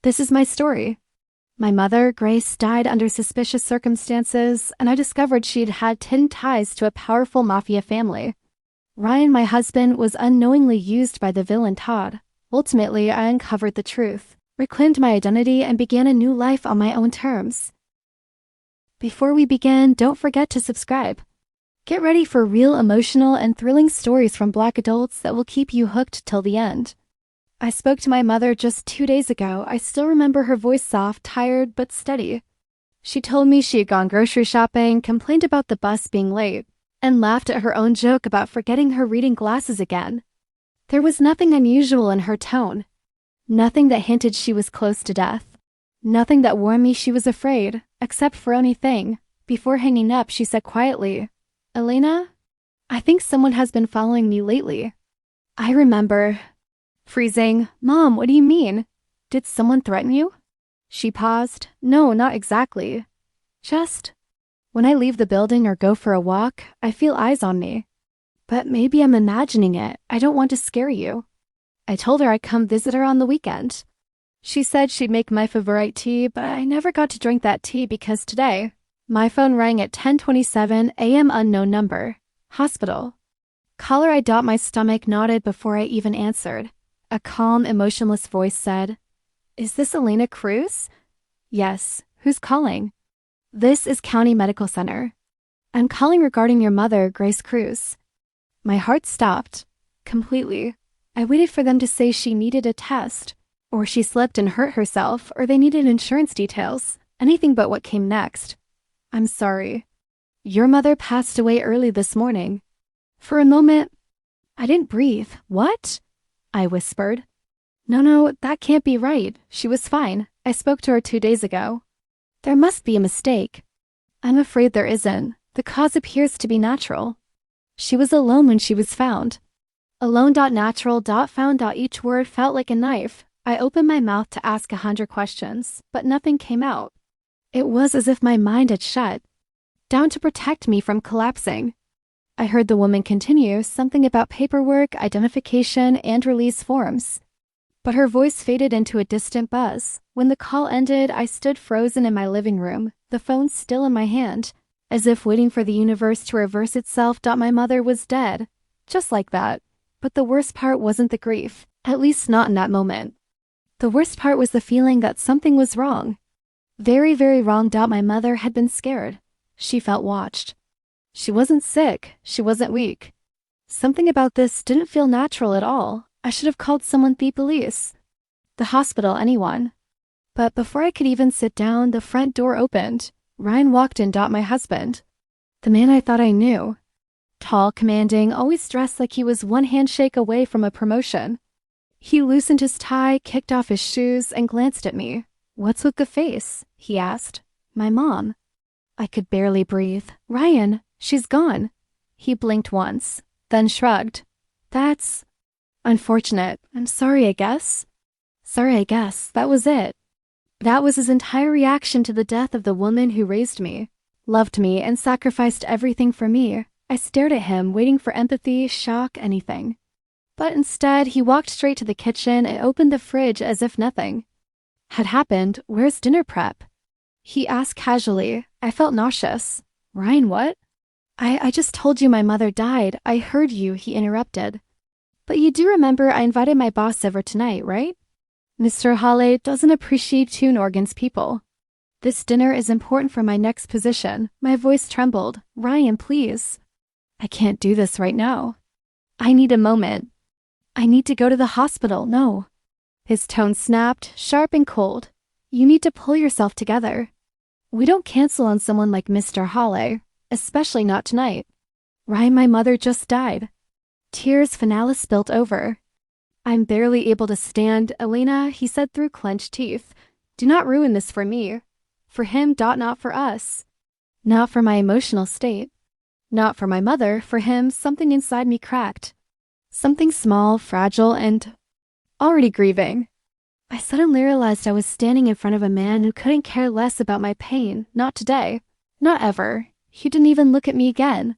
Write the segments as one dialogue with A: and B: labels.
A: This is my story. My mother, Grace, died under suspicious circumstances, and I discovered she'd had 10 ties to a powerful mafia family. Ryan, my husband, was unknowingly used by the villain Todd. Ultimately, I uncovered the truth, reclaimed my identity, and began a new life on my own terms. Before we begin, don't forget to subscribe. Get ready for real emotional and thrilling stories from Black adults that will keep you hooked till the end. I spoke to my mother just 2 days ago. I still remember her voice soft, tired, but steady. She told me she had gone grocery shopping, complained about the bus being late, and laughed at her own joke about forgetting her reading glasses again. There was nothing unusual in her tone. Nothing that hinted she was close to death. Nothing that warned me she was afraid, except for one thing. Before hanging up, she said quietly, "Elena, I think someone has been following me lately." I remember freezing. "Mom, what do you mean? Did someone threaten you?" She paused. "No, not exactly. Just when I leave the building or go for a walk, I feel eyes on me. But maybe I'm imagining it. I don't want to scare you." I told her I'd come visit her on the weekend. She said she'd make my favorite tea, but I never got to drink that tea because today, my phone rang at 10:27 a.m. unknown number. Hospital. Caller ID. My stomach nodded before I even answered. A calm, emotionless voice said, "Is this Elena Cruz?" "Yes. Who's calling?" "This is County Medical Center. I'm calling regarding your mother, Grace Cruz." My heart stopped. Completely. I waited for them to say she needed a test, or she slipped and hurt herself, or they needed insurance details. Anything but what came next. "I'm sorry. Your mother passed away early this morning." For a moment, I didn't breathe. "What?" I whispered. No, that can't be right. She was fine. I spoke to her 2 days ago." "There must be a mistake." "I'm afraid there isn't. The cause appears to be natural. She was alone when she was found." Alone.natural.found. Each word felt like a knife. I opened my mouth to ask 100 questions, but nothing came out. It was as if my mind had shut down to protect me from collapsing. I heard the woman continue, something about paperwork, identification, and release forms. But her voice faded into a distant buzz. When the call ended, I stood frozen in my living room, the phone still in my hand, as if waiting for the universe to reverse itself. My mother was dead. Just like that. But the worst part wasn't the grief, at least not in that moment. The worst part was the feeling that something was wrong. Very, very wrong. My mother had been scared. She felt watched. She wasn't sick. She wasn't weak. Something about this didn't feel natural at all. I should have called someone, the police, the hospital, anyone. But before I could even sit down, the front door opened. Ryan walked in. My husband. The man I thought I knew. Tall, commanding, always dressed like he was one handshake away from a promotion. He loosened his tie, kicked off his shoes, and glanced at me. "What's with the face?" he asked. "My mom." I could barely breathe. "Ryan, she's gone." He blinked once, then shrugged. "That's unfortunate. I'm sorry, I guess." Sorry, I guess. That was it. That was his entire reaction to the death of the woman who raised me, loved me, and sacrificed everything for me. I stared at him, waiting for empathy, shock, anything. But instead, he walked straight to the kitchen and opened the fridge as if nothing had happened. "Where's dinner prep?" he asked casually. I felt nauseous. "Ryan, what?" I just told you my mother died. I heard you," he interrupted. "But you do remember I invited my boss over tonight, right? Mr. Hale doesn't appreciate tune organs people. This dinner is important for my next position." My voice trembled. "Ryan, please. I can't do this right now. I need a moment. I need to go to the hospital. No." His tone snapped, sharp and cold. "You need to pull yourself together. We don't cancel on someone like Mr. Hale, especially not tonight. Ryan, my mother just died." Tears finale spilt over. "I'm barely able to stand. Elena," he said through clenched teeth. "Do not ruin this for me. For him. Not for us. Not for my emotional state. Not for my mother. For him." Something inside me cracked. Something small, fragile, and already grieving. I suddenly realized I was standing in front of a man who couldn't care less about my pain. Not today. Not ever. He didn't even look at me again.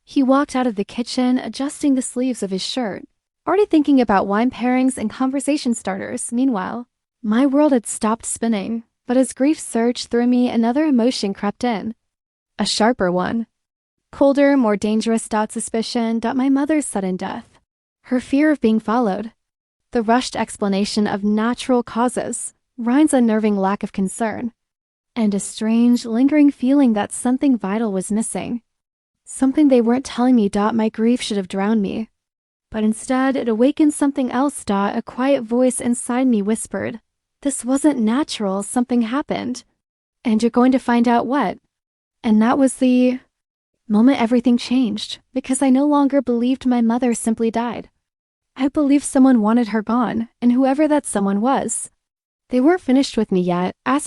A: He walked out of the kitchen, adjusting the sleeves of his shirt, already thinking about wine pairings and conversation starters. Meanwhile, My world had stopped spinning, but as grief surged through me, another emotion crept in. A sharper one. Colder, more dangerous. Suspicion. My mother's sudden death. Her fear of being followed. The rushed explanation of natural causes. Ryan's unnerving lack of concern. And a strange, lingering feeling that something vital was missing. Something they weren't telling me. My grief should have drowned me. But instead, it awakened something else. A quiet voice inside me whispered, "This wasn't natural, something happened. And you're going to find out what." And that was the moment everything changed, because I no longer believed my mother simply died. I believed someone wanted her gone, and whoever that someone was. They weren't finished with me yet. I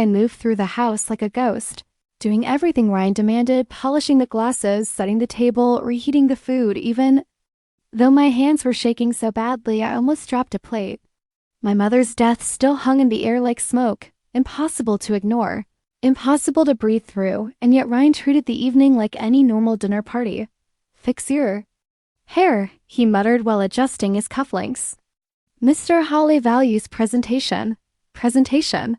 A: moved through the house like a ghost, doing everything Ryan demanded, polishing the glasses, setting the table, reheating the food, even though my hands were shaking so badly I almost dropped a plate. My mother's death still hung in the air like smoke, impossible to ignore, impossible to breathe through, and yet Ryan treated the evening like any normal dinner party. "Fix your hair," he muttered while adjusting his cufflinks. "Mr. Hawley values presentation. Presentation."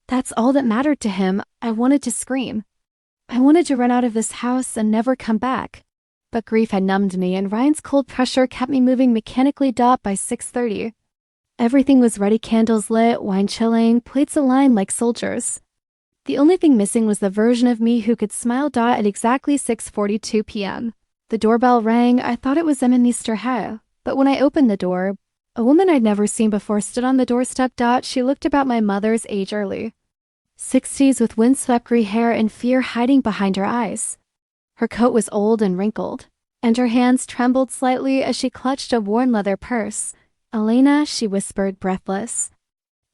A: That's all that mattered to him. I wanted to scream. I wanted to run out of this house and never come back. But grief had numbed me, and Ryan's cold pressure kept me moving mechanically. By 6:30. Everything was ready, candles lit, wine chilling, plates aligned like soldiers. The only thing missing was the version of me who could smile. At exactly 6:42 p.m. The doorbell rang. I thought it was Mr. Hay, but when I opened the door, a woman I'd never seen before stood on the doorstep. She looked about my mother's age, early 60s, with windswept gray hair and fear hiding behind her eyes. Her coat was old and wrinkled, and her hands trembled slightly as she clutched a worn leather purse. "Elena," she whispered, breathless.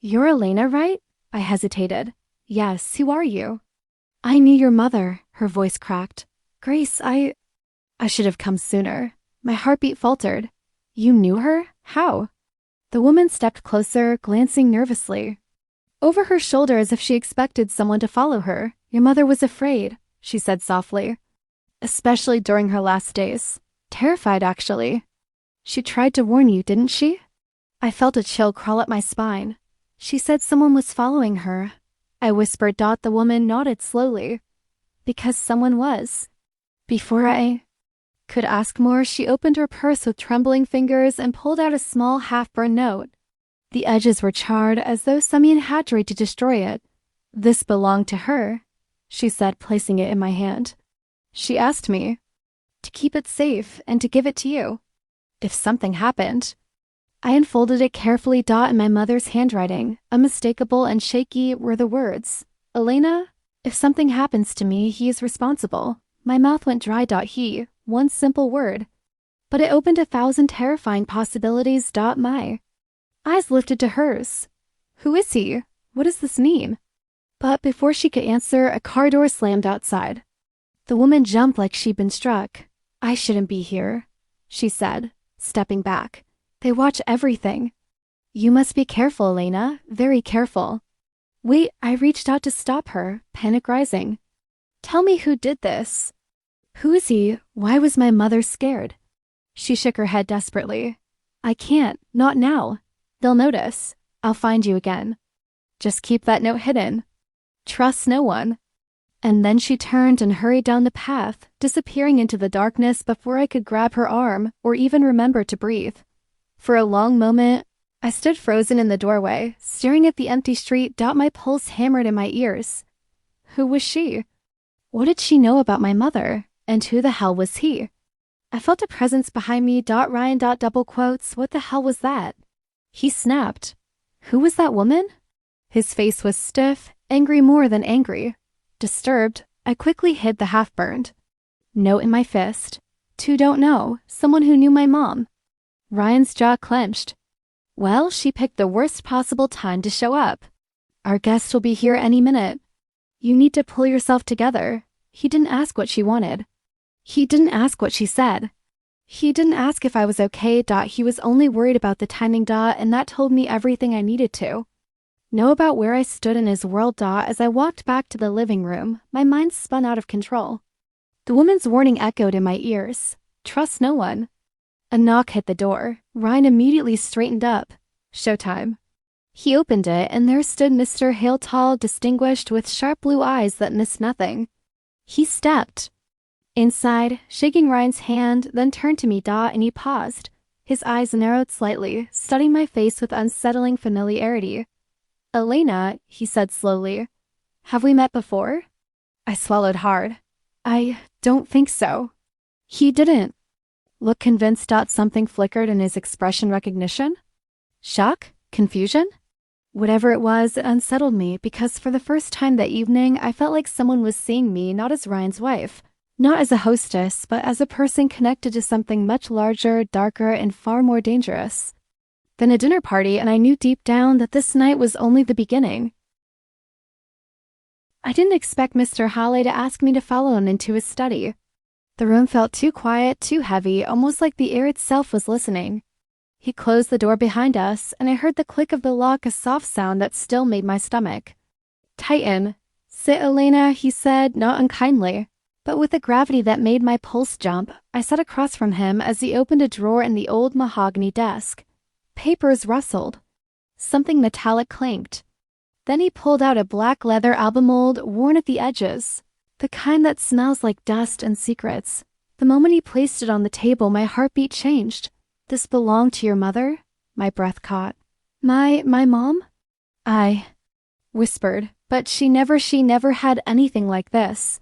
A: "You're Elena, right?" I hesitated. "Yes, who are you?" "I knew your mother," her voice cracked. "Grace, I should have come sooner." My heartbeat faltered. "You knew her? How?" The woman stepped closer, glancing nervously over her shoulder as if she expected someone to follow her. "Your mother was afraid," she said softly. "Especially during her last days. Terrified, actually. She tried to warn you, didn't she?" I felt a chill crawl up my spine. "She said someone was following her," I whispered. The woman nodded slowly. "Because someone was." Before I could ask more, she opened her purse with trembling fingers and pulled out a small half-burned note. The edges were charred, as though someone had tried to destroy it. "This belonged to her," she said, placing it in my hand. "She asked me to keep it safe and to give it to you if something happened." I unfolded it carefully. In my mother's handwriting, unmistakable and shaky, were the words, "Elena, if something happens to me, he is responsible." My mouth went dry. He, one simple word, but it opened 1,000 terrifying possibilities. My eyes lifted to hers. "Who is he? What does this mean?" But before she could answer, a car door slammed outside. The woman jumped like she'd been struck. "I shouldn't be here," she said, stepping back. "They watch everything." "You must be careful, Elena, very careful." "Wait," I reached out to stop her, panic rising. "Tell me who did this. Who is he? Why was my mother scared?" She shook her head desperately. "I can't, not now. They'll notice. I'll find you again. Just keep that note hidden. Trust no one." And then she turned and hurried down the path, disappearing into the darkness before I could grab her arm or even remember to breathe. For a long moment, I stood frozen in the doorway, staring at the empty street. My pulse hammered in my ears. Who was she? What did she know about my mother? And who the hell was he? I felt a presence behind me. Ryan. Double quotes. What the hell was that? He snapped. Who was that woman? His face was stiff, angry, more than angry. Disturbed, I quickly hid the half-burned note in my fist. To don't know, someone who knew my mom. Ryan's jaw clenched. Well, she picked the worst possible time to show up. Our guest will be here any minute. You need to pull yourself together. He didn't ask what she wanted. He didn't ask what she said. He didn't ask if I was okay. He was only worried about the timing. And that told me everything I needed to know about where I stood in his world. As I walked back to the living room, my mind spun out of control. The woman's warning echoed in my ears. Trust no one. A knock hit the door. Ryan immediately straightened up. Showtime. He opened it, and there stood Mr. Hale, tall, distinguished, with sharp blue eyes that missed nothing. He stepped inside, shaking Ryan's hand, then turned to me, and he paused. His eyes narrowed slightly, studying my face with unsettling familiarity. "Elena," he said slowly, "have we met before?" I swallowed hard. "I don't think so." He didn't look convinced. Something flickered in his expression. Recognition? Shock? Confusion? Whatever it was, it unsettled me, because for the first time that evening, I felt like someone was seeing me not as Ryan's wife, not as a hostess, but as a person connected to something much larger, darker, and far more dangerous than a dinner party, and I knew deep down that this night was only the beginning. I didn't expect Mr. Hale to ask me to follow him into his study. The room felt too quiet, too heavy, almost like the air itself was listening. He closed the door behind us, and I heard the click of the lock, a soft sound that still made my stomach tighten. "Sit, Elena," he said, not unkindly, but with a gravity that made my pulse jump. I sat across from him as he opened a drawer in the old mahogany desk. Papers rustled. Something metallic clanked. Then he pulled out a black leather album mold, worn at the edges, the kind that smells like dust and secrets. The moment he placed it on the table, my heartbeat changed. "This belonged to your mother?" My breath caught. My mom?" I whispered, "but she never had anything like this."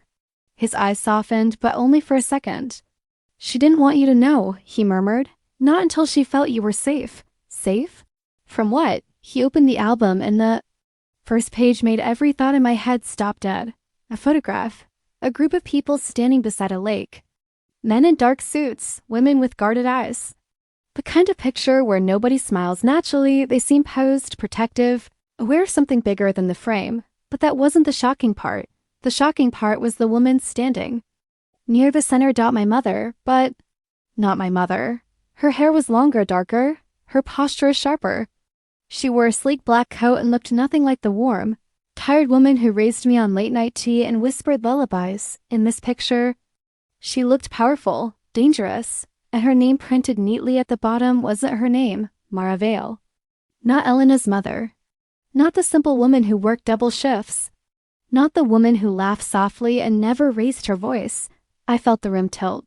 A: His eyes softened, but only for a second. "She didn't want you to know," he murmured. "Not until she felt you were safe." Safe? From what? He opened the album, and the first page made every thought in my head stop dead. A photograph. A group of people standing beside a lake. Men in dark suits, women with guarded eyes. The kind of picture where nobody smiles naturally. They seem posed, protective, aware of something bigger than the frame. But that wasn't the shocking part. The shocking part was the woman standing near the center. My mother, but not my mother. Her hair was longer, darker. Her posture sharper. She wore a sleek black coat and looked nothing like the warm, tired woman who raised me on late-night tea and whispered lullabies. In this picture, she looked powerful, dangerous, and her name printed neatly at the bottom wasn't her name, Mara Vale. Not Elena's mother. Not the simple woman who worked double shifts. Not the woman who laughed softly and never raised her voice. I felt the room tilt.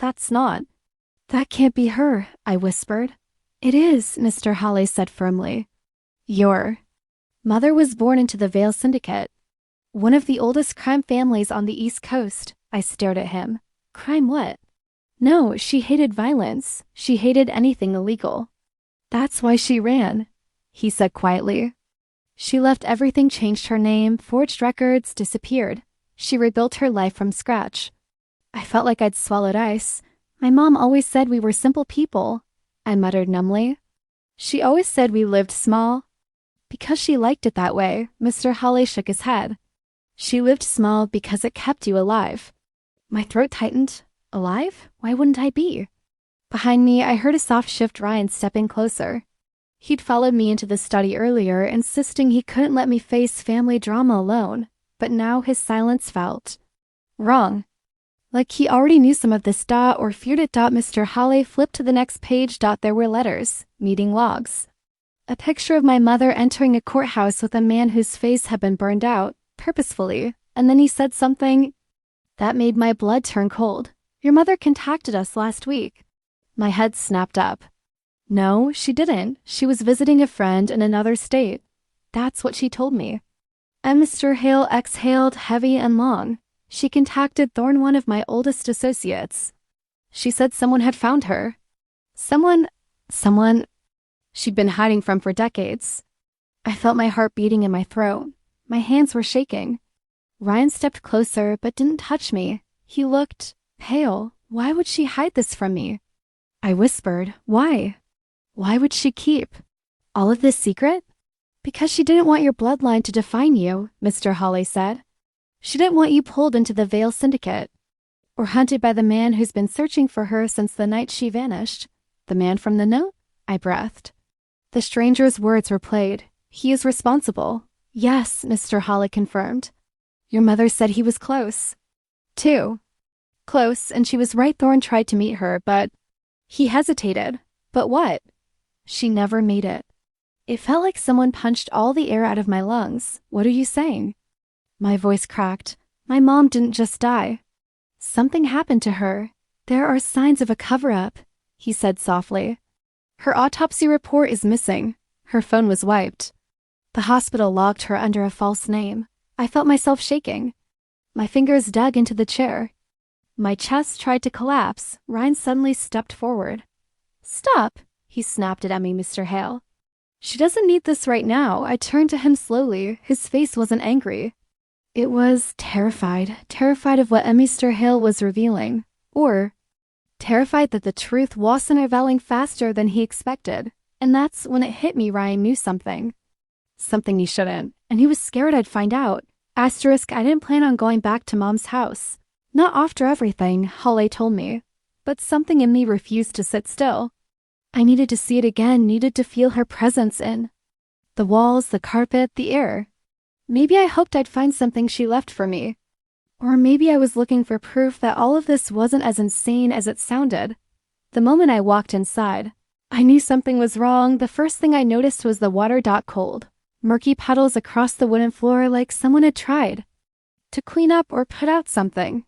A: That can't be her," I whispered. "It is," Mr. Hale said firmly. "Your mother was born into the Vale Syndicate, one of the oldest crime families on the East Coast." I stared at him. "Crime what?" "No, she hated violence. She hated anything illegal. That's why she ran," he said quietly. "She left everything, changed her name, forged records, disappeared. She rebuilt her life from scratch." I felt like I'd swallowed ice. "My mom always said we were simple people," I muttered numbly. "She always said we lived small." "Because she liked it that way," Mr. Hale shook his head. "She lived small because it kept you alive." My throat tightened. Alive? Why wouldn't I be? Behind me, I heard a soft shift. Ryan stepping closer. He'd followed me into the study earlier, insisting he couldn't let me face family drama alone, but now his silence felt wrong. Like he already knew some of this, or feared it. Mr. Hale flipped to the next page. There were letters, meeting logs. A picture of my mother entering a courthouse with a man whose face had been burned out, purposefully, and then he said something that made my blood turn cold. "Your mother contacted us last week." My head snapped up. "No, she didn't. She was visiting a friend in another state. That's what she told me." And Mr. Hale exhaled heavy and long. "She contacted Thorne, one of my oldest associates. She said someone had found her. Someone she'd been hiding from for decades." I felt my heart beating in my throat. My hands were shaking. Ryan stepped closer but didn't touch me. He looked pale. "Why would she hide this from me?" I whispered. "Why? Why would she keep all of this secret?" "Because she didn't want your bloodline to define you," Mr. Hale said. "She didn't want you pulled into the Vale Syndicate, or hunted by the man who's been searching for her since the night she vanished." "The man from the note?" I breathed. The stranger's words were played. "He is responsible." "Yes," Mr. Hale confirmed. "Your mother said he was close, too." "Close, and she was right. Thorne tried to meet her, but..." He hesitated. "But what?" "She never made it." It felt like someone punched all the air out of my lungs. What are you saying? My voice cracked. My mom didn't just die. Something happened to her. There are signs of a cover-up, he said softly. Her autopsy report is missing. Her phone was wiped. The hospital logged her under a false name. I felt myself shaking. My fingers dug into the chair. My chest tried to collapse. Ryan suddenly stepped forward. Stop, he snapped at Emmy, Mr. Hale. She doesn't need this right now. I turned to him slowly. His face wasn't angry. It was terrified of what Mr. Hale was revealing. Or terrified that the truth wasn't unveiling faster than he expected. And that's when it hit me Ryan knew something. Something he shouldn't. And he was scared I'd find out. Asterisk, I didn't plan on going back to Mom's house. Not after everything, Holly told me. But something in me refused to sit still. I needed to see it again, needed to feel her presence in the walls, the carpet, the air. Maybe I hoped I'd find something she left for me. Or maybe I was looking for proof that all of this wasn't as insane as it sounded. The moment I walked inside, I knew something was wrong. The first thing I noticed was the water cold. Murky puddles across the wooden floor like someone had tried to clean up or put out something.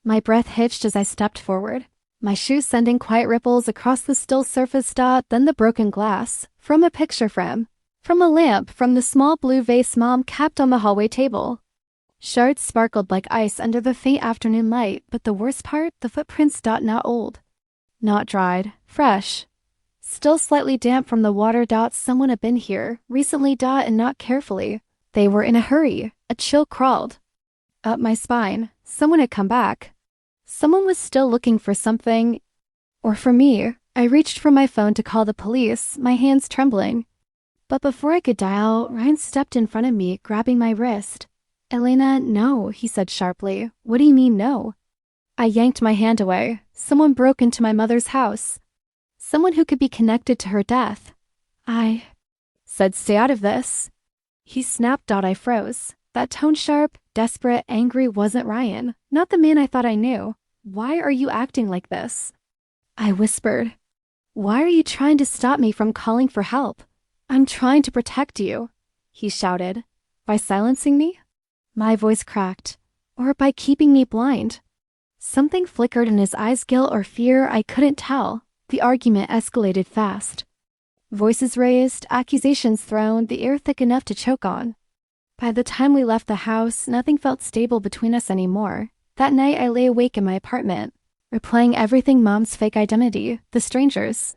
A: My breath hitched as I stepped forward. My shoes sending quiet ripples across the still surface, then the broken glass, from a picture frame, from a lamp, from the small blue vase Mom kept on the hallway table. Shards sparkled like ice under the faint afternoon light, but the worst part, the footprints, not old. Not dried, fresh. Still slightly damp from the water. Someone had been here, recently, and not carefully. They were in a hurry. A chill crawled up my spine. Someone had come back. Someone was still looking for something, or for me. I reached for my phone to call the police, my hands trembling. But before I could dial, Ryan stepped in front of me, grabbing my wrist. Elena, no, he said sharply. What do you mean, no? I yanked my hand away. Someone broke into my mother's house. Someone who could be connected to her death. I said, stay out of this. He snapped. I froze. That tone sharp, desperate, angry wasn't Ryan. Not the man I thought I knew. Why are you acting like this? I whispered. Why are you trying to stop me from calling for help? I'm trying to protect you, he shouted. By silencing me? My voice cracked. Or by keeping me blind? Something flickered in his eyes, guilt or fear, I couldn't tell. The argument escalated fast. Voices raised, accusations thrown, the air thick enough to choke on. By the time we left the house, nothing felt stable between us anymore. That night I lay awake in my apartment, replaying everything: Mom's fake identity, the strangers,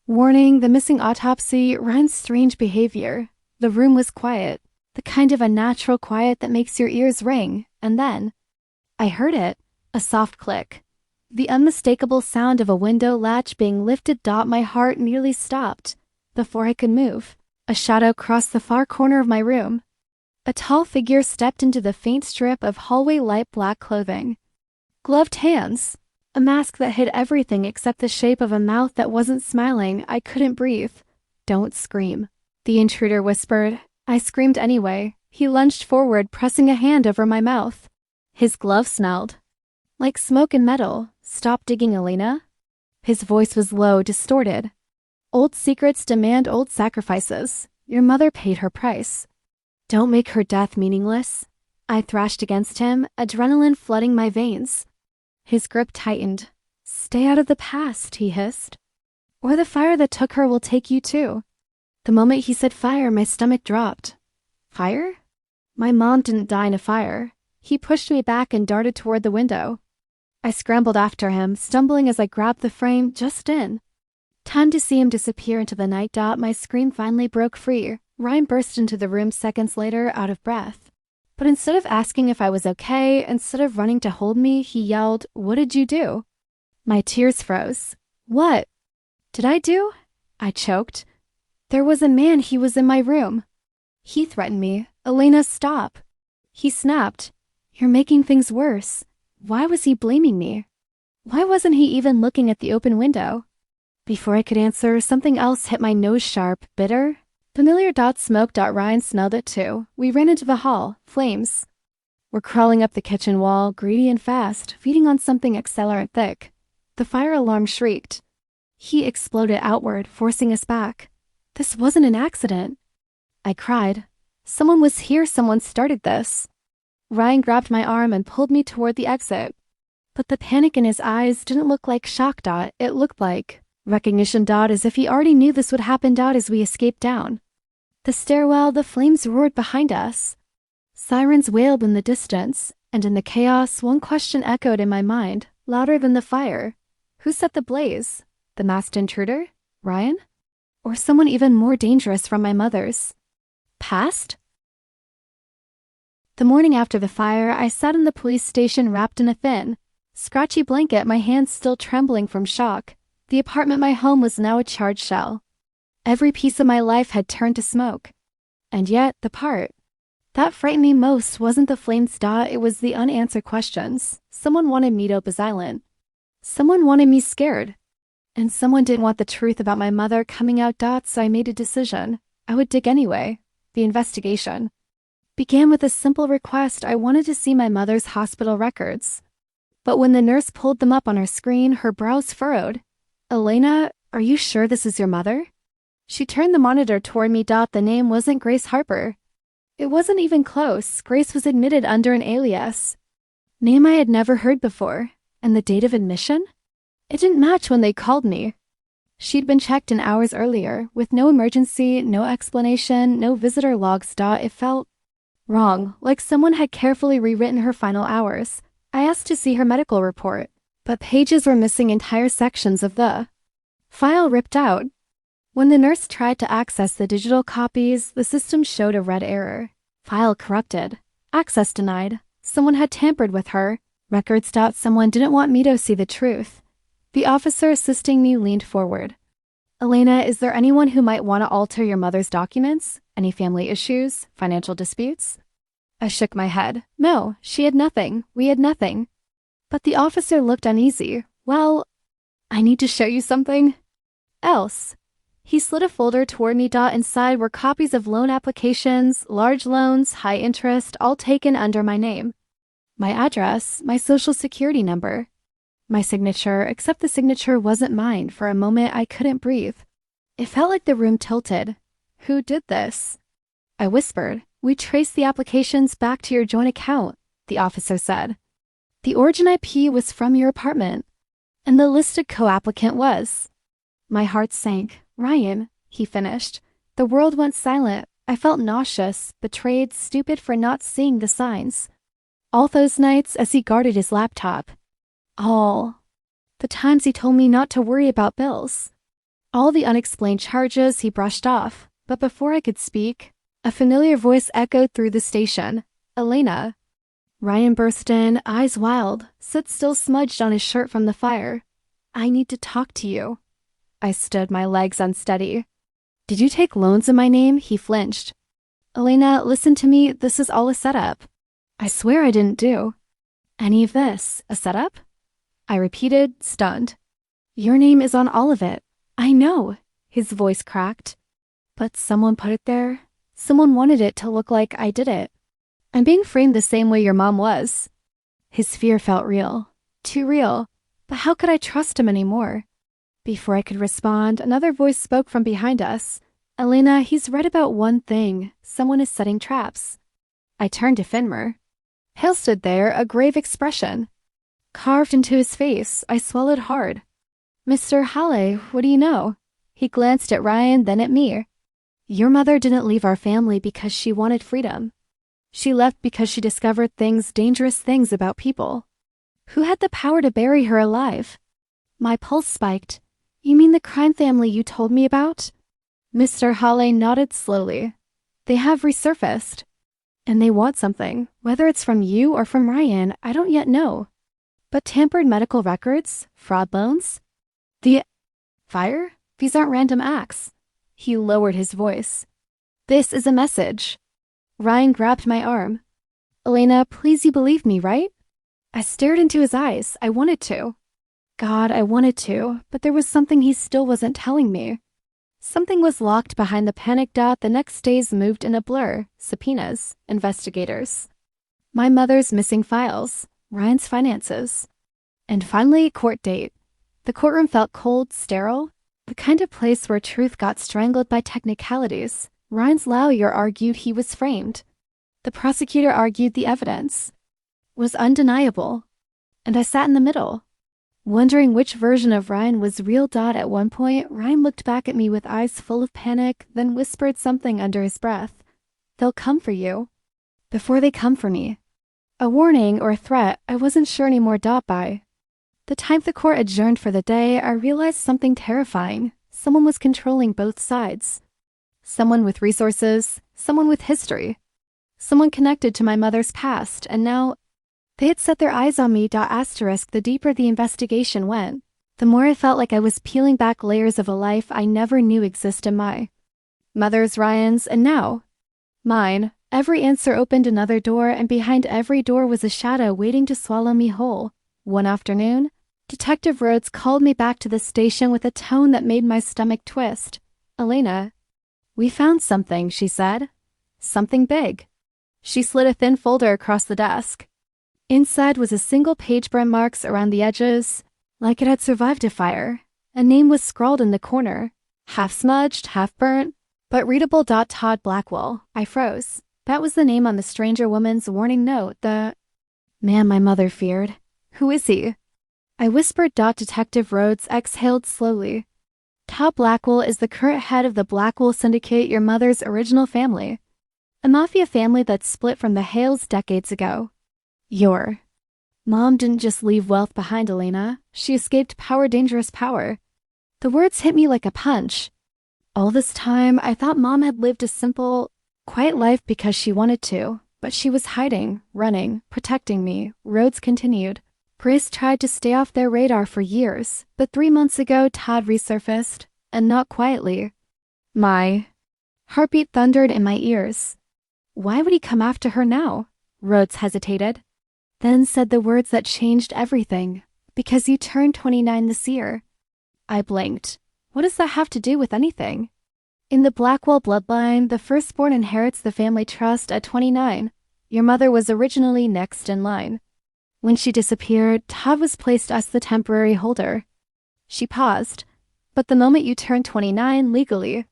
A: warning, the missing autopsy, Ryan's strange behavior. The room was quiet, the kind of unnatural quiet that makes your ears ring. And then I heard it, a soft click. The unmistakable sound of a window latch being lifted. My heart nearly stopped. Before I could move, a shadow crossed the far corner of my room. A tall figure stepped into the faint strip of hallway light, black clothing, gloved hands, a mask that hid everything except the shape of a mouth that wasn't smiling. I couldn't breathe. Don't scream, the intruder whispered. I screamed anyway. He lunged forward, pressing a hand over my mouth. His glove smelled like smoke and metal. Stop digging, Elena. His voice was low, distorted. Old secrets demand old sacrifices. Your mother paid her price. Don't make her death meaningless. I thrashed against him, adrenaline flooding my veins. His grip tightened. Stay out of the past, he hissed. Or the fire that took her will take you too. The moment he said fire, my stomach dropped. Fire? My mom didn't die in a fire. He pushed me back and darted toward the window. I scrambled after him, stumbling as I grabbed the frame just in time to see him disappear into the night. My scream finally broke free. Ryan burst into the room seconds later, out of breath. But instead of asking if I was okay, instead of running to hold me, he yelled, "What did you do?" My tears froze. What did I do? I choked. There was a man. He was in my room. He threatened me. Elena, stop. He snapped. You're making things worse. Why was he blaming me? Why wasn't he even looking at the open window? Before I could answer, something else hit my nose, sharp, bitter. Familiar. Smoke. Ryan smelled it too. We ran into the hall. Flames were crawling up the kitchen wall, greedy and fast, feeding on something accelerant thick. The fire alarm shrieked. Heat exploded outward, forcing us back. This wasn't an accident. I cried. Someone was here, someone started this. Ryan grabbed my arm and pulled me toward the exit. But the panic in his eyes didn't look like shock. It looked like recognition. As if he already knew this would happen. As we escaped down the stairwell, the flames roared behind us. Sirens wailed in the distance, and in the chaos, one question echoed in my mind, louder than the fire. Who set the blaze? The masked intruder? Ryan? Or someone even more dangerous from my mother's past? The morning after the fire, I sat in the police station wrapped in a thin, scratchy blanket, my hands still trembling from shock. The apartment, my home, was now a charred shell. Every piece of my life had turned to smoke. And yet, the part that frightened me most wasn't the flames. It was the unanswered questions. Someone wanted me to be silent. Someone wanted me scared. And someone didn't want the truth about my mother coming out. So I made a decision. I would dig anyway. The investigation began with a simple request. I wanted to see my mother's hospital records. But when the nurse pulled them up on her screen, her brows furrowed. Elena, are you sure this is your mother? She turned the monitor toward me. The name wasn't Grace Harper. It wasn't even close. Grace was admitted under an alias. Name I had never heard before. And the date of admission? It didn't match when they called me. She'd been checked in hours earlier, with no emergency, no explanation, no visitor logs. It felt wrong, like someone had carefully rewritten her final hours. I asked to see her medical report, but pages were missing, entire sections of the file ripped out. When the nurse tried to access the digital copies, the system showed a red error. File corrupted. Access denied. Someone had tampered with her records. Someone didn't want me to see the truth. The officer assisting me leaned forward. Elena, is there anyone who might want to alter your mother's documents? Any family issues? Financial disputes? I shook my head. No, she had nothing. We had nothing. But the officer looked uneasy. Well, I need to show you something else. He slid a folder toward me. Inside were copies of loan applications, large loans, high interest, all taken under my name. My address, my social security number. My signature, except the signature wasn't mine. For a moment, I couldn't breathe. It felt like the room tilted. Who did this? I whispered. We traced the applications back to your joint account, the officer said. The origin IP was from your apartment, and the listed co-applicant was. My heart sank. Ryan, he finished. The world went silent. I felt nauseous, betrayed, stupid for not seeing the signs. All those nights as he guarded his laptop. All the times he told me not to worry about bills. All the unexplained charges he brushed off. But before I could speak, a familiar voice echoed through the station. Elena. Ryan burst in, eyes wild, soot still smudged on his shirt from the fire. I need to talk to you. I stood, my legs unsteady. Did you take loans in my name? He flinched. Elena, listen to me. This is all a setup. I swear I didn't do any of this. A setup? I repeated, stunned. Your name is on all of it. I know. His voice cracked. But someone put it there. Someone wanted it to look like I did it. I'm being framed the same way your mom was. His fear felt real. Too real. But how could I trust him anymore? Before I could respond, another voice spoke from behind us. Elena, he's right about one thing. Someone is setting traps. I turned to Finmer. Hale stood there, a grave expression carved into his face. I swallowed hard. Mr. Halle, what do you know? He glanced at Ryan, then at me. Your mother didn't leave our family because she wanted freedom. She left because she discovered things, dangerous things about people. Who had the power to bury her alive? My pulse spiked. You mean the crime family you told me about? Mr. Halle nodded slowly. They have resurfaced. And they want something. Whether it's from you or from Ryan, I don't yet know. But tampered medical records? Fraud loans? The fire? These aren't random acts. He lowered his voice. This is a message. Ryan grabbed my arm. Elena, please, you believe me, right? I stared into his eyes. I wanted to. God, I wanted to, but there was something he still wasn't telling me. Something was locked behind the panic. The next days moved in a blur. Subpoenas, investigators. My mother's missing files, Ryan's finances. And finally, court date. The courtroom felt cold, sterile. The kind of place where truth got strangled by technicalities. Ryan's lawyer argued he was framed. The prosecutor argued the evidence was undeniable. And I sat in the middle, wondering which version of Ryan was real. At one point, Ryan looked back at me with eyes full of panic, then whispered something under his breath. "They'll come for you before they come for me." A warning or a threat, I wasn't sure anymore. By the time the court adjourned for the day, I realized something terrifying. Someone was controlling both sides. Someone with resources, someone with history, someone connected to my mother's past, and now they had set their eyes on me. The deeper the investigation went, the more I felt like I was peeling back layers of a life I never knew existed. My mother's, Ryan's, and now mine. Every answer opened another door, and behind every door was a shadow waiting to swallow me whole. One afternoon, Detective Rhodes called me back to the station with a tone that made my stomach twist. "Elena, we found something," she said. "Something big." She slid a thin folder across the desk. Inside was a single page, burn marks around the edges, like it had survived a fire. A name was scrawled in the corner, half smudged, half burnt, but readable. Todd Blackwell. I froze. That was the name on the stranger woman's warning note, the man my mother feared. "Who is he?" I whispered. Detective Rhodes exhaled slowly. "Todd Blackwell is the current head of the Blackwell Syndicate, your mother's original family. A mafia family that split from the Hales decades ago. Your mom didn't just leave wealth behind, Elena. She escaped power, dangerous power." The words hit me like a punch. All this time, I thought Mom had lived a simple, quiet life because she wanted to, but she was hiding, running, protecting me. Rhodes continued. Chris tried to stay off their radar for years, but 3 months ago, Todd resurfaced, and not quietly. My heartbeat thundered in my ears. Why would he come after her now? Rhodes hesitated, then said the words that changed everything. "Because you turned 29 this year." I blinked. What does that have to do with anything? In the Blackwell bloodline, the firstborn inherits the family trust at 29. Your mother was originally next in line. When she disappeared, Todd was placed as the temporary holder. She paused. "But the moment you turn 29 legally,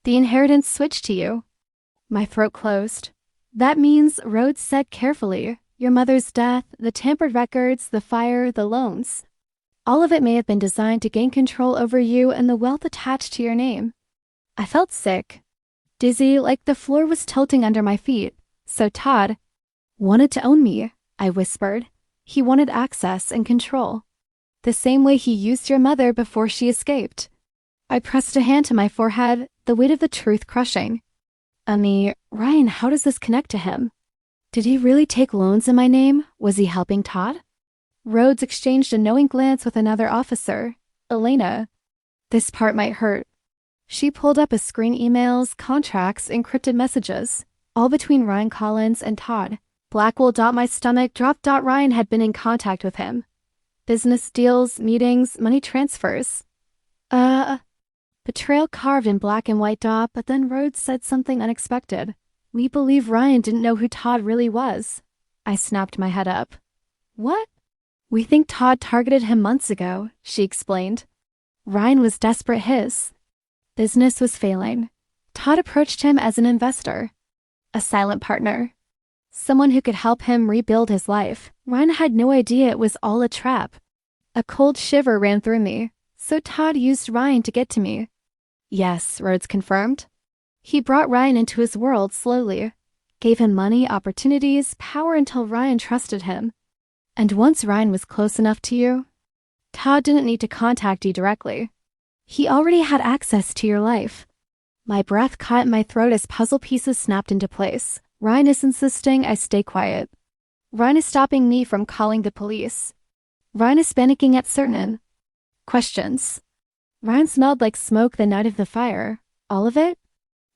A: the inheritance switched to you." My throat closed. "That means," Rhodes said carefully, "your mother's death, the tampered records, the fire, the loans. All of it may have been designed to gain control over you and the wealth attached to your name." I felt sick, dizzy, like the floor was tilting under my feet. "So Todd wanted to own me," I whispered. "He wanted access and control. The same way he used your mother before she escaped." I pressed a hand to my forehead, the weight of the truth crushing. Ryan, how does this connect to him? Did he really take loans in my name? Was he helping Todd? Rhodes exchanged a knowing glance with another officer. "Elena, this part might hurt." She pulled up a screen, emails, contracts, encrypted messages, all between Ryan Collins and Todd. Blackwell. My stomach dropped. Ryan had been in contact with him. Business deals, meetings, money transfers. Betrayal carved in black and white. But then Rhodes said something unexpected. "We believe Ryan didn't know who Todd really was." I snapped my head up. "What?" "We think Todd targeted him months ago," she explained. Ryan was desperate. His business was failing. Todd approached him as an investor, a silent partner, someone who could help him rebuild his life. Ryan had no idea it was all a trap. A cold shiver ran through me. So Todd used Ryan to get to me. Yes, Rhodes confirmed. He brought Ryan into his world slowly, gave him money, opportunities, power until Ryan trusted him. And once Ryan was close enough to you, Todd didn't need to contact you directly. He already had access to your life. My breath caught in my throat as puzzle pieces snapped into place. Ryan is insisting I stay quiet. Ryan is stopping me from calling the police. Ryan is panicking at certain questions. Ryan smelled like smoke the night of the fire. All of it?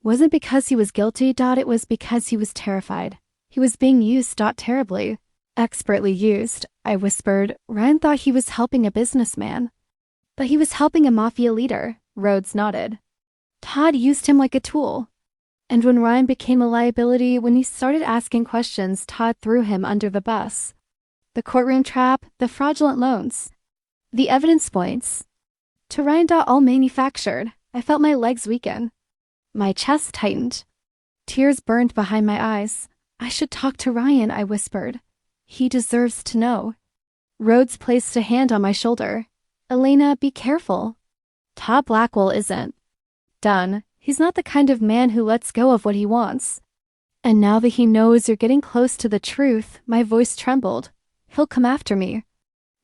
A: Wasn't because he was guilty. It was because he was terrified. He was being used. Terribly. Expertly used, I whispered. Ryan thought he was helping a businessman. But he was helping a mafia leader. Rhodes nodded. Todd used him like a tool. And when Ryan became a liability, when he started asking questions, Todd threw him under the bus. The courtroom trap, the fraudulent loans, the evidence points. To Ryan. All manufactured. I felt my legs weaken. My chest tightened. Tears burned behind my eyes. I should talk to Ryan, I whispered. He deserves to know. Rhodes placed a hand on my shoulder. Elena, be careful. Todd Blackwell isn't done. He's not the kind of man who lets go of what he wants. And now that he knows you're getting close to the truth, my voice trembled. He'll come after me.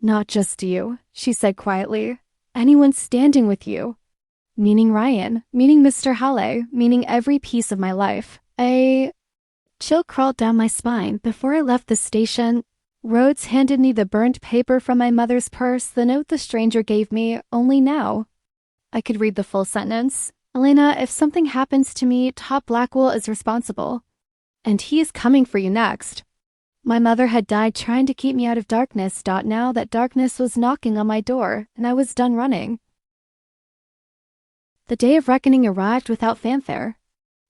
A: Not just you, she said quietly. Anyone standing with you. Meaning Ryan, meaning Mr. Halle, meaning every piece of my life. A chill crawled down my spine. Before I left the station, Rhodes handed me the burnt paper from my mother's purse, the note the stranger gave me, only now. I could read the full sentence. Elena, if something happens to me, Todd Blackwell is responsible. And he is coming for you next. My mother had died trying to keep me out of darkness. Now that darkness was knocking on my door, and I was done running. The day of reckoning arrived without fanfare.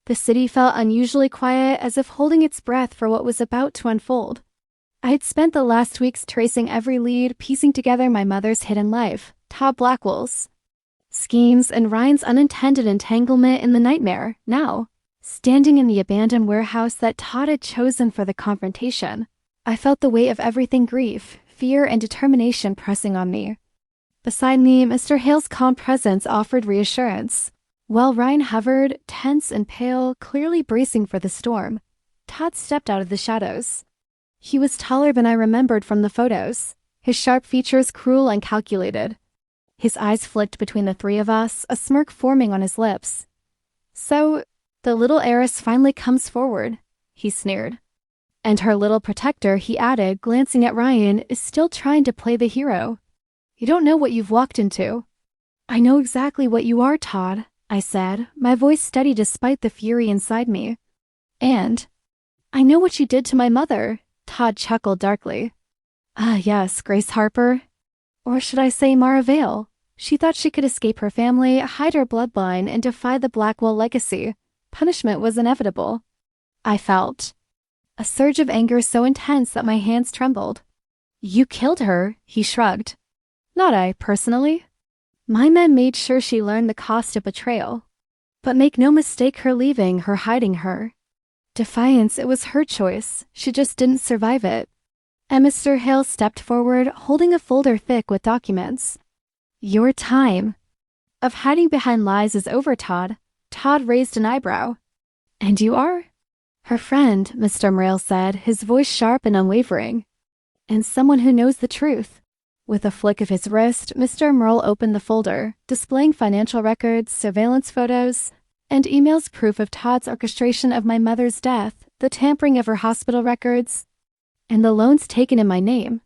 A: The city felt unusually quiet, as if holding its breath for what was about to unfold. I had spent the last weeks tracing every lead, piecing together my mother's hidden life, Todd Blackwell's schemes, and Ryan's unintended entanglement in the nightmare. Now, standing in the abandoned warehouse that Todd had chosen for the confrontation, I felt the weight of everything: grief, fear, and determination pressing on me. Beside me, Mr. Hale's calm presence offered reassurance. While Ryan hovered, tense and pale, clearly bracing for the storm, Todd stepped out of the shadows. He was taller than I remembered from the photos, his sharp features cruel and calculated. His eyes flicked between the three of us, a smirk forming on his lips. So, the little heiress finally comes forward, he sneered. And her little protector, he added, glancing at Ryan, is still trying to play the hero. You don't know what you've walked into. I know exactly what you are, Todd, I said, my voice steady despite the fury inside me. And I know what you did to my mother, Todd chuckled darkly. Ah, yes, Grace Harper. Or should I say Mara Vale? She thought she could escape her family, hide her bloodline, and defy the Blackwell legacy. Punishment was inevitable. I felt a surge of anger so intense that my hands trembled. You killed her, he shrugged. Not I, personally. My men made sure she learned the cost of betrayal. But make no mistake, her leaving, her hiding her. Defiance, it was her choice. She just didn't survive it. And Mr. Hale stepped forward, holding a folder thick with documents. Your time of hiding behind lies is over, Todd. Todd raised an eyebrow. And you are? Her friend, Mr. Morrell said, his voice sharp and unwavering. And someone who knows the truth. With a flick of his wrist, Mr. Morrell opened the folder, displaying financial records, surveillance photos, and emails proof of Todd's orchestration of my mother's death, the tampering of her hospital records, and the loans taken in my name.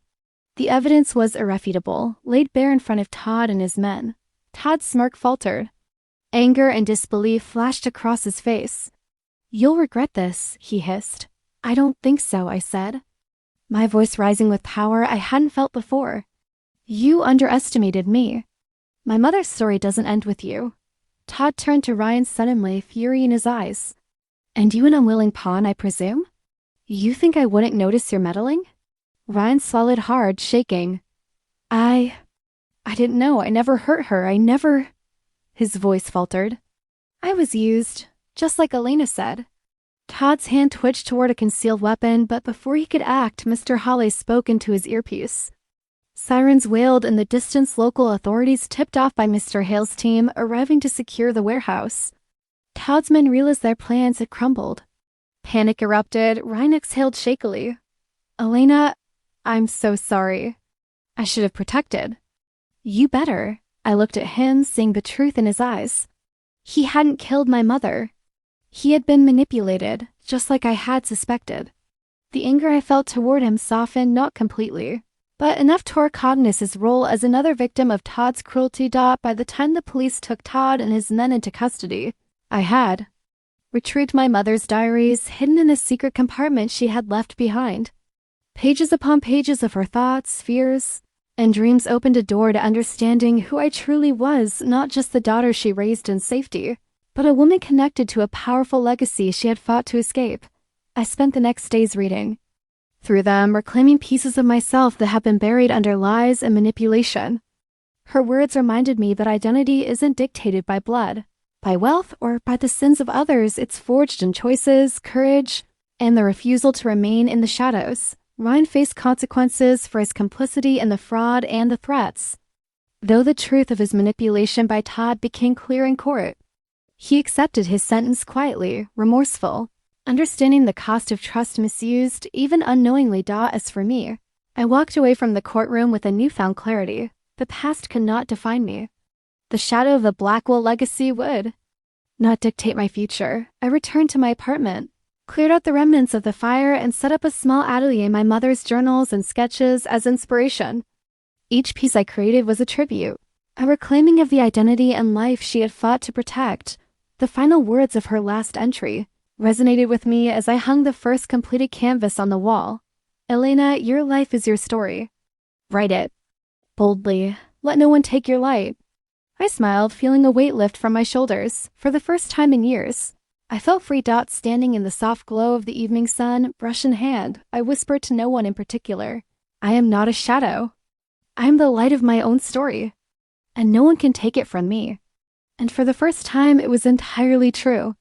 A: The evidence was irrefutable, laid bare in front of Todd and his men. Todd's smirk faltered. Anger and disbelief flashed across his face. You'll regret this, he hissed. I don't think so, I said, my voice rising with power I hadn't felt before. You underestimated me. My mother's story doesn't end with you. Todd turned to Ryan suddenly, fury in his eyes. And you an unwilling pawn, I presume? You think I wouldn't notice your meddling? Ryan swallowed hard, shaking. I didn't know. I never hurt her. His voice faltered. I was used, just like Elena said. Todd's hand twitched toward a concealed weapon, but before he could act, Mr. Halle spoke into his earpiece. Sirens wailed in the distance, local authorities tipped off by Mr. Hale's team, arriving to secure the warehouse. Todd's men realized their plans had crumbled. Panic erupted. Ryan exhaled shakily. Elena, I'm so sorry. I should have protected. You better. I looked at him, seeing the truth in his eyes. He hadn't killed my mother. He had been manipulated, just like I had suspected. The anger I felt toward him softened, not completely, but enough to recognize his role as another victim of Todd's cruelty. By the time the police took Todd and his men into custody, I had retrieved my mother's diaries, hidden in a secret compartment she had left behind. Pages upon pages of her thoughts, fears, and dreams opened a door to understanding who I truly was, not just the daughter she raised in safety, but a woman connected to a powerful legacy she had fought to escape. I spent the next days reading through them, reclaiming pieces of myself that had been buried under lies and manipulation. Her words reminded me that identity isn't dictated by blood, by wealth, or by the sins of others. It's forged in choices, courage, and the refusal to remain in the shadows. Ryan faced consequences for his complicity in the fraud and the threats. Though the truth of his manipulation by Todd became clear in court, he accepted his sentence quietly, remorseful, understanding the cost of trust misused, even unknowingly. As for me, I walked away from the courtroom with a newfound clarity. The past could not define me. The shadow of the Blackwell legacy would not dictate my future. I returned to my apartment, cleared out the remnants of the fire, and set up a small atelier, my mother's journals and sketches as inspiration. Each piece I created was a tribute, a reclaiming of the identity and life she had fought to protect. The final words of her last entry resonated with me as I hung the first completed canvas on the wall. Elena, your life is your story. Write it boldly. Let no one take your light. I smiled, feeling a weight lift from my shoulders. For the first time in years, I felt free. Standing in the soft glow of the evening sun, brush in hand, I whispered to no one in particular, I am not a shadow. I am the light of my own story, and no one can take it from me. And for the first time, it was entirely true.